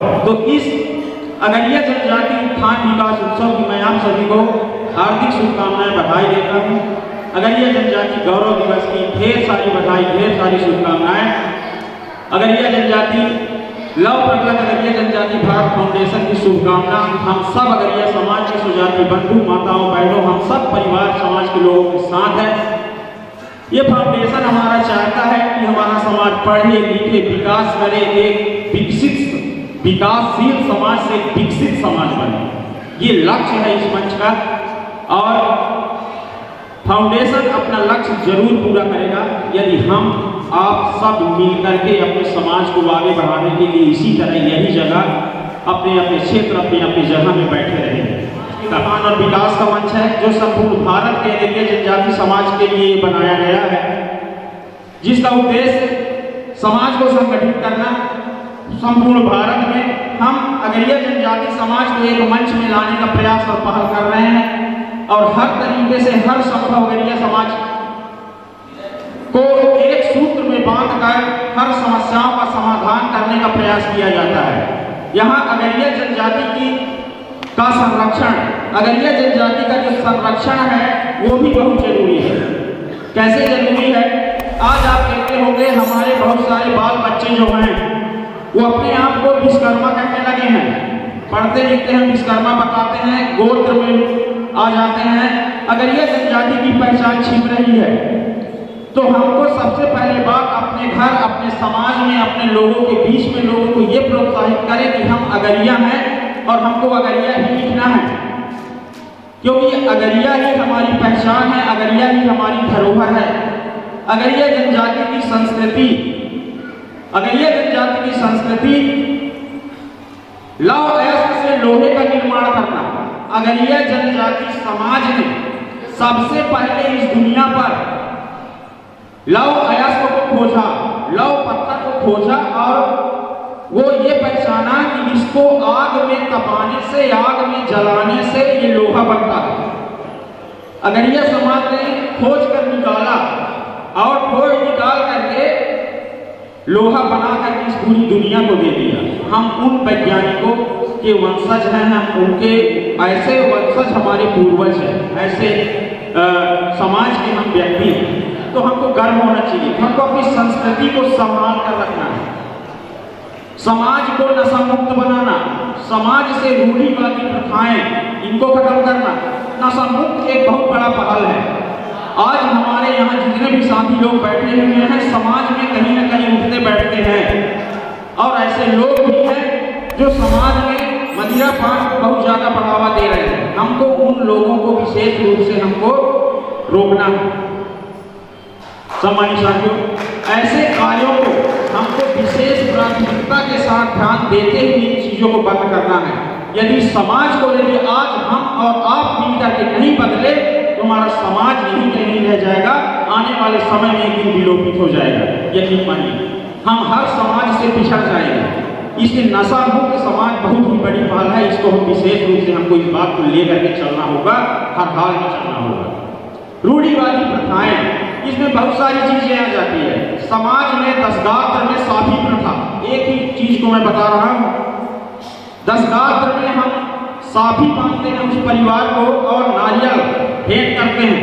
तो इस अगरिया जनजाति उत्थान विकास उत्सव की मैं आप सभी को हार्दिक शुभकामनाएं बधाई देता हूँ। अगरिया जनजाति गौरव दिवस की ढेर सारी बधाई, ढेर सारी शुभकामनाएं। अगरिया जनजाति लव प्रगलक अगरिया जनजाति भारत फाउंडेशन की शुभकामना हम सब अगरिया समाज के सुजाति बंधु माताओं बहनों, हम सब परिवार समाज के लोगों के साथ है। ये फाउंडेशन हमारा चाहता है कि हमारा समाज पढ़े लिखे विकास करे, एक विकसित विकासशील समाज से विकसित समाज बने। ये लक्ष्य है इस मंच का और फाउंडेशन अपना लक्ष्य जरूर पूरा करेगा यदि हम आप सब मिलकर के अपने समाज को आगे बढ़ाने के लिए इसी तरह यही जगह अपने अपने क्षेत्र अपने अपनी जगह में बैठे रहेंगे। निर्माण और विकास का मंच है जो संपूर्ण भारत के अगरिया जनजाति समाज के लिए बनाया गया है, जिसका उद्देश्य समाज को संगठित करना। संपूर्ण भारत में हम अगरिया जनजाति समाज को एक मंच में लाने का प्रयास और पहल कर रहे हैं और हर तरीके से हर संभव अगरिया समाज को एक सूत्र में बांधकर हर समस्याओं का समाधान करने का प्रयास किया जाता है। यहाँ अगरिया जनजाति की का संरक्षण, अगरिया जनजाति का जो संरक्षण है वो भी बहुत जरूरी है। कैसे जरूरी है? आज आप कहते होंगे हमारे बहुत सारे बाल बच्चे जो हैं वो अपने आप को विश्वकर्मा कहने लगे हैं, पढ़ते लिखते हैं, विश्वकर्मा बताते हैं, गोत्र में आ जाते हैं, अगरिया जनजाति की पहचान छिप रही है। तो हमको सबसे पहले बात अपने घर, अपने समाज में, अपने लोगों के बीच में लोगों को ये प्रोत्साहित करें कि हम अगरिया हैं और हमको अगरिया ही लिखना है, क्योंकि अगरिया ही हमारी पहचान है, अगरिया ही हमारी धरोहर है। अगरिया जनजाति की संस्कृति, अगरिया जनजाति की संस्कृति लौह अयस्क से लोहे का निर्माण करना। अगरिया जनजाति समाज ने सबसे पहले इस दुनिया पर लौह अयस्क को खोजा, लौह पत्थर को खोजा और वो ये पहचाना कि इसको आग में तपाने से, आग में जलाने से ये लोहा बनता है। अगरिया समाज ने खोज कर निकाला और खोज निकाल करके लोहा बना करके इस पूरी दुनिया को दे दिया। हम उन वैज्ञानिकों के वंशज हैं, हम उनके ऐसे वंशज हमारे पूर्वज हैं, ऐसे समाज के हम व्यक्ति हैं। तो हमको गर्व होना चाहिए, हमको अपनी संस्कृति को संभाल कर रखना है, समाज को नशा मुक्त बनाना, समाज से रूढ़िवादी प्रथाएं इनको खत्म करना। नशा मुक्त एक बहुत बड़ा पहल है। आज हमारे यहाँ जितने भी साथी लोग बैठे हुए हैं समाज में कहीं ना कहीं उठते बैठते हैं और ऐसे लोग भी हैं जो समाज में मदिरा पान को बहुत ज्यादा बढ़ावा दे रहे हैं। हमको उन लोगों को विशेष रूप से हमको रोकना है। सम्मानित साथियों, ऐसे कार्यों को हमको विशेष प्राथमिकता के साथ ध्यान देते हुए इन चीजों को बंद करना है। यदि समाज को यदि आज हम और आप मिलकर के नहीं बदले तो हमारा समाज यहीं कहीं रह जाएगा, आने वाले समय में एक दिन विलोपित हो जाएगा। यकीन मानिए, हम हर समाज से पिछड़ जाएंगे। इसलिए नशा मुक्त समाज बहुत ही बड़ी पहल है, इसको हम विशेष रूप से हमको इस बात को लेकर के चलना होगा, हर हाल में चलना होगा। रूढ़िवादी प्रथाएं, इसमें बहुत सारी चीजें आ जाती है। समाज में दशगात्र में साफी प्रथा, एक ही चीज को मैं बता रहा हूँ। दशगात्र में हम साफी बांधते हैं उस परिवार को और नारियल भेंट करते हैं।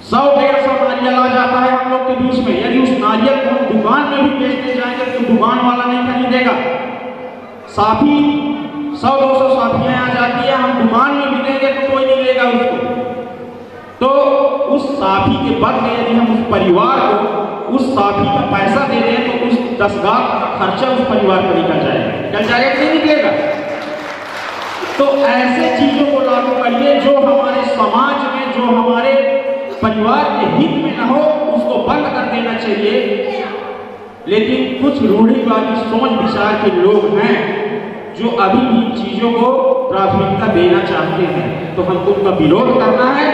100-150 नारियल आ जाता है हम लोग के बीच में। यदि उस नारियल को हम दुकान में भी बेचने जाएंगे तो दुकान वाला नहीं खरीदेगा। साफी 100-200 साफियां आ जाती है, हम दुकान में भी देंगे तो कोई नहीं लेगा उसको। तो उस साफी के बदले यदि हम उस परिवार को उस साफी का पैसा दे दें तो उस दशगात्र का खर्चा उस परिवार पर निकल जाएगा। निकल जाएगा कि नहीं निकलेगा? तो ऐसे चीजों को लागू करिए जो हमारे समाज में, जो हमारे परिवार के हित में न हो, उसको बंद कर देना चाहिए। लेकिन कुछ रूढ़िवादी सोच विचार के लोग हैं जो अभी भी चीजों को प्राथमिकता देना चाहते हैं। तो हमको उनका विरोध करना है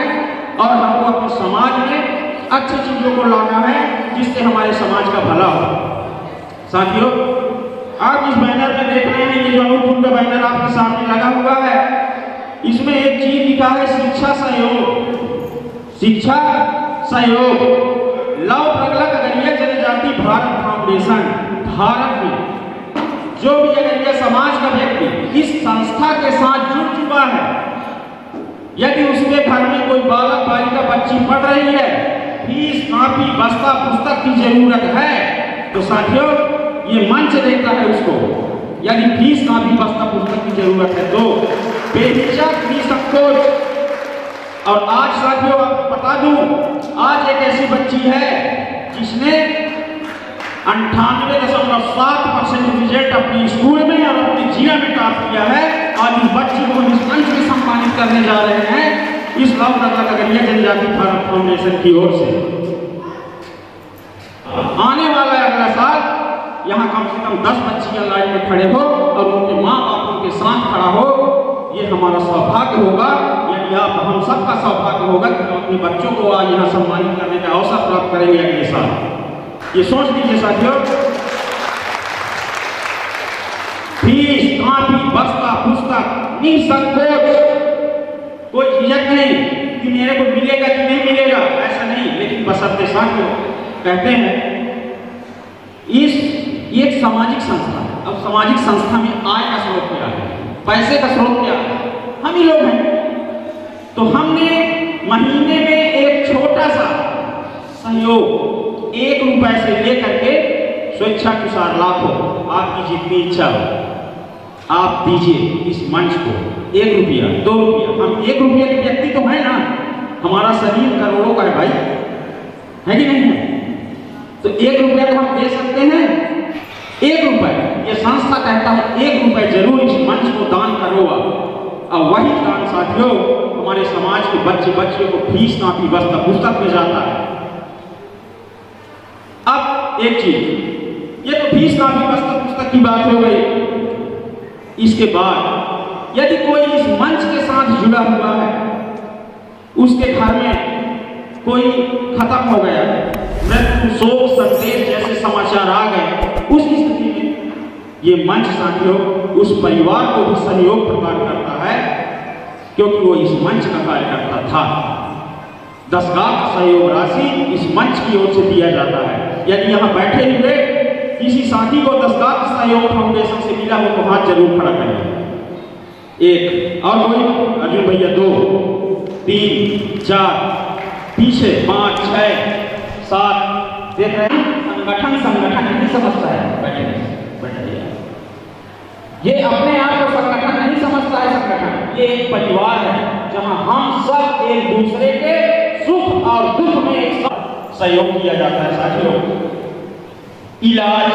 और हमको अपने समाज में अच्छी चीजों को लाना है जिससे हमारे समाज का भला हो। साथियों, आप इस बैनर में देख रहे हैं, ये जो अनुकुंड बैनर आपके सामने लगा हुआ है, इसमें एक चीज लिखा है शिक्षा सहयोग। शिक्षा सहयोग लव प्रगलक अगरिया जनजाति भारत फाउंडेशन, भारत में जो भी अगर यह समाज का व्यक्ति इस संस्था के साथ जुड़ चुका है, यदि उसके घर में कोई बालक बालिका बच्ची पढ़ रही है, फीस कॉपी बस्ता पुस्तक की जरूरत है, तो साथियों ये मंच देता है उसको। यदि फीस कॉपी बस्ता पुस्तक की जरूरत है तो बेहिचक निसंकोच। और आज साथियों आपको बता दूं, आज एक ऐसी बच्ची है जिसने 98.7% रिजल्ट अपने स्कूल में और अपने जिला में प्राप्त किया है। आज इस बच्ची को इस मंच में सम्मानित करने जा रहे हैं इस लौटनगर नगरीय जनजाति भारत फाउंडेशन की ओर से। आने वाला है अगला साल, यहाँ कम से कम 10 बच्चियां लाइन में खड़े हो और उनके माँ बाप उनके साथ खड़ा हो। ये हमारा सौभाग्य होगा, यदि आप हम सबका सौभाग्य होगा कि हम अपने बच्चों को आज यहाँ सम्मानित करने का अवसर प्राप्त करेंगे अगले साल। ये सोच लीजिए साथियों, फीस कॉपी बस्ता पुस्तक निसंकोच, कोई झिझक नहीं कि मेरे को मिलेगा कि नहीं मिलेगा, ऐसा नहीं। लेकिन बशर्ते साथियों कहते हैं इस एक सामाजिक संस्था है। अब सामाजिक संस्था में आय का स्रोत क्या है, पैसे का स्रोत क्या है? हम ही लोग हैं। तो हमने महीने में एक छोटा सा सहयोग 1 रुपए से लेकर के स्वेच्छानुसार लाखों, आपकी जितनी इच्छा हो आप दीजिए इस मंच को। 1 रुपया 2 रुपया, हम 1 रुपया के व्यक्ति तो है ना, हमारा शरीर करोड़ों का है भाई, है कि नहीं है? तो 1 रुपया तो हम दे सकते हैं। 1 रुपए ये संस्था कहता है 1 रुपए जरूर इस मंच को दान करो। और वही दान साथियों हमारे समाज के बच्चे बच्चियों को फीस कॉपी बस्ता पुस्तक में जाता है। अब एक चीज, ये तो फीस कॉपी बस्ता पुस्तक की बात हो गई। इसके बाद यदि कोई इस मंच के साथ जुड़ा हुआ है, उसके घर में कोई खत्म हो गया, मृत्यु शोक संदेश जैसे समाचार आ गए, उस स्थिति में ये मंच साथियों उस परिवार को भी सहयोग प्रदान करता है, क्योंकि वो इस मंच का कार्यकर्ता था। 10 लाख सहयोग राशि इस मंच की ओर से दिया जाता है। यदि यहाँ बैठे हुए किसी साथी को 10 लाख सहयोग फाउंडेशन से मिला हो तो हाथ जरूर खड़ा करें। 1 और कोई, अर्जुन भैया 2 3 4 पीछे 5 6 7 देख रहे हैं। संगठन नहीं समझता है, बैठे ये अपने आप को संगठन नहीं समझता है। संगठन ये एक परिवार है जहां हम सब एक दूसरे के सुख और दुख में एक सहयोग किया जाता है। साथियों इलाज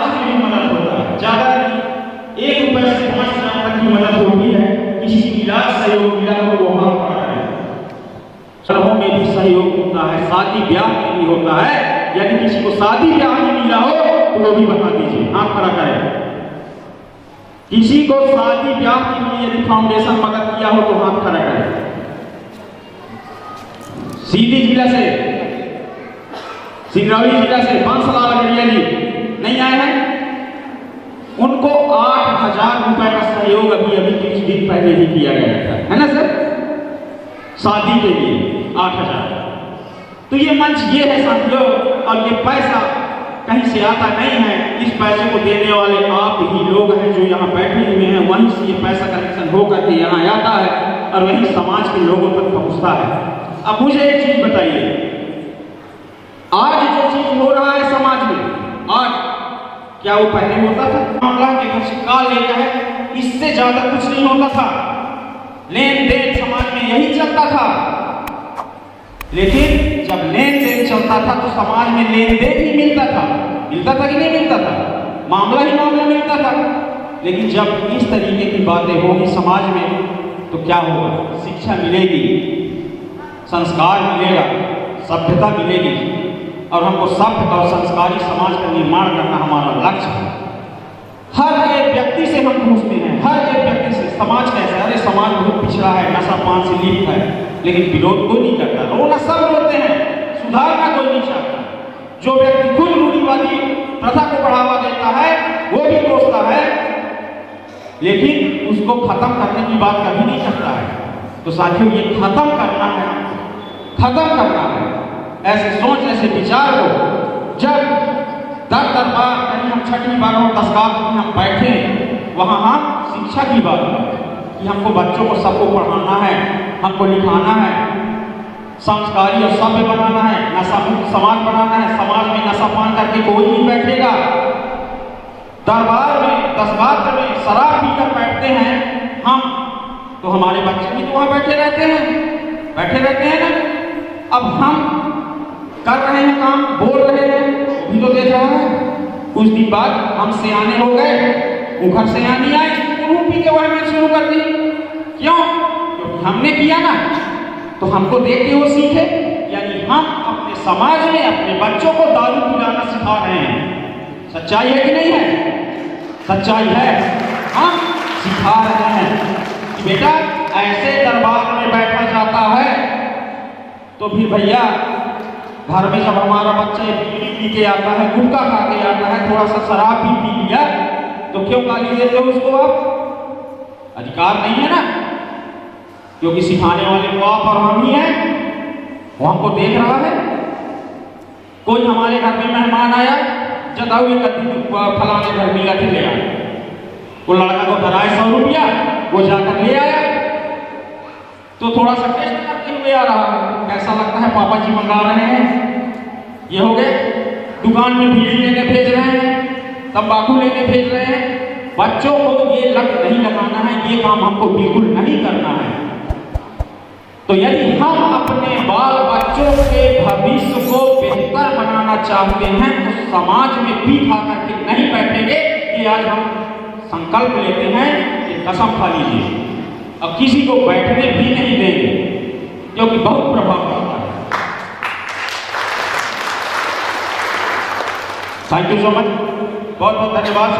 में भी मदद होता है, ज्यादा नहीं, 1 रुपए से 5 हजार तक की मदद होती है। किसी की इलाज सहयोग मिला तो वो हम करा रहे हैं। सभों में भी सहयोग होता है, शादी ब्याह में भी होता है। यदि किसी को शादी ब्याह में मिला हो तो वो भी बता दीजिए, हाथ खड़ा करें। किसी को शादी ब्याह के लिए यदि फाउंडेशन मदद किया हो तो हाथ खड़ा करें। सीधी जिला से, सिंगरौली जिला से बांसलाल गड़िया जी नहीं आए हैं, उनको 8,000 रुपए का सहयोग अभी कुछ दिन पहले ही किया गया था, है ना सर? शादी के लिए 8,000। तो ये मंच ये है साथियों, और ये पैसा कहीं से आता नहीं है। इस पैसे को देने वाले आप ही लोग हैं जो यहाँ बैठे हुए हैं। वहीं से ये पैसा कलेक्शन होकर के यहाँ आता है और वहीं समाज के लोगों तक पहुँचता है। अब मुझे एक चीज बताइए, आज जो चीज हो रहा है समाज में, आज क्या वो पहले होता था? मामला के कुछ काल लेकर है, इससे ज्यादा कुछ नहीं होता था। लेन देन समाज में यही चलता था। लेकिन जब लेन देन चलता था तो समाज में लेन देन ही मिलता था कि नहीं मिलता था? मामला ही मामला मिलता था। लेकिन जब इस तरीके की बातें होगी समाज में तो क्या होगा? शिक्षा मिलेगी, संस्कार मिलेगा, सभ्यता मिलेगी, और हमको सभ्य और संस्कारी समाज का निर्माण करना हमारा लक्ष्य है। हर एक व्यक्ति से हम पूछते हैं, हर एक व्यक्ति से, समाज कैसा है? अरे समाज बहुत पिछड़ा है, नशा पान से लिप्त है, लेकिन विरोध कोई नहीं करता। रोना सब रोते हैं, सुधारना कोई नहीं चाहता। जो व्यक्ति खुद रूढ़िवादी प्रथा को बढ़ावा देता है वो भी कोसता है, लेकिन उसको खत्म करने की बात कभी नहीं करता है। तो साथियों ये खत्म करना है, खत्म करना है। ऐसे सोच ऐसे विचार को जब दर दरबार कहीं हम छठी बार और 10 बार कहीं हम बैठे, वहाँ हम शिक्षा की बात कि हमको बच्चों को सबको पढ़ाना है, हमको लिखाना है, संस्कारी और सभ्य बनाना है, नशा मुक्त समाज बनाना है। समाज में नशा पान करके कोई नहीं बैठेगा। दरबार में 10 बार में शराब पीकर बैठते हैं हम, तो हमारे बच्चे भी तो वहाँ बैठे रहते हैं ना। अब हम कर रहे हैं काम, बोल रहे हैं, भी तो देख रहा है। कुछ दिन बाद हम सियाने हो गए, वो घर से यहाँ नहीं आए, उन्होंने पी के वह शुरू कर दी। क्यों? क्योंकि हमने किया ना, तो हमको देख के वो सीखे। यानी हम अपने समाज में अपने बच्चों को दारू पिलाना सिखा रहे हैं। सच्चाई है कि नहीं है? सच्चाई है, हम सिखा रहे हैं कि बेटा ऐसे दरबार में बैठा जाता है। तो फिर भैया घर में जब हमारा बच्चा बीड़ी पी के आता है, गुटखा खा के आता है, थोड़ा सा शराब भी पी लिया, तो क्यों गाली देते हो उसको? आप अधिकार नहीं है ना, क्योंकि सिखाने वाले को आप और हम ही हैं। वो हमको देख रहा है। कोई हमारे घर में मेहमान आया, जताओ ये फलाने घर मिला के ले आया, वो लड़का को धराए 100 रुपया, वो जाकर ले आया, तो थोड़ा सा टेस्ट करते हुए आ रहा है, कैसा लगता है, पापा जी मंगा रहे हैं। ये हो गए, दुकान में बीड़ी लेने भेज रहे हैं, तंबाकू लेने भेज रहे हैं। बच्चों को ये लत नहीं लगाना है, ये काम हमको बिल्कुल नहीं करना है। तो यदि हम अपने बाल बच्चों के भविष्य को बेहतर बनाना चाहते हैं, तो समाज में पीठ आकर के नहीं बैठेंगे। कि आज हम संकल्प लेते हैं कि कसम खा लीजिए, अब किसी को बैठने भी नहीं देंगे, क्योंकि बहुत प्रभाव पड़ता है। थैंक यू सो मच, बहुत बहुत धन्यवाद।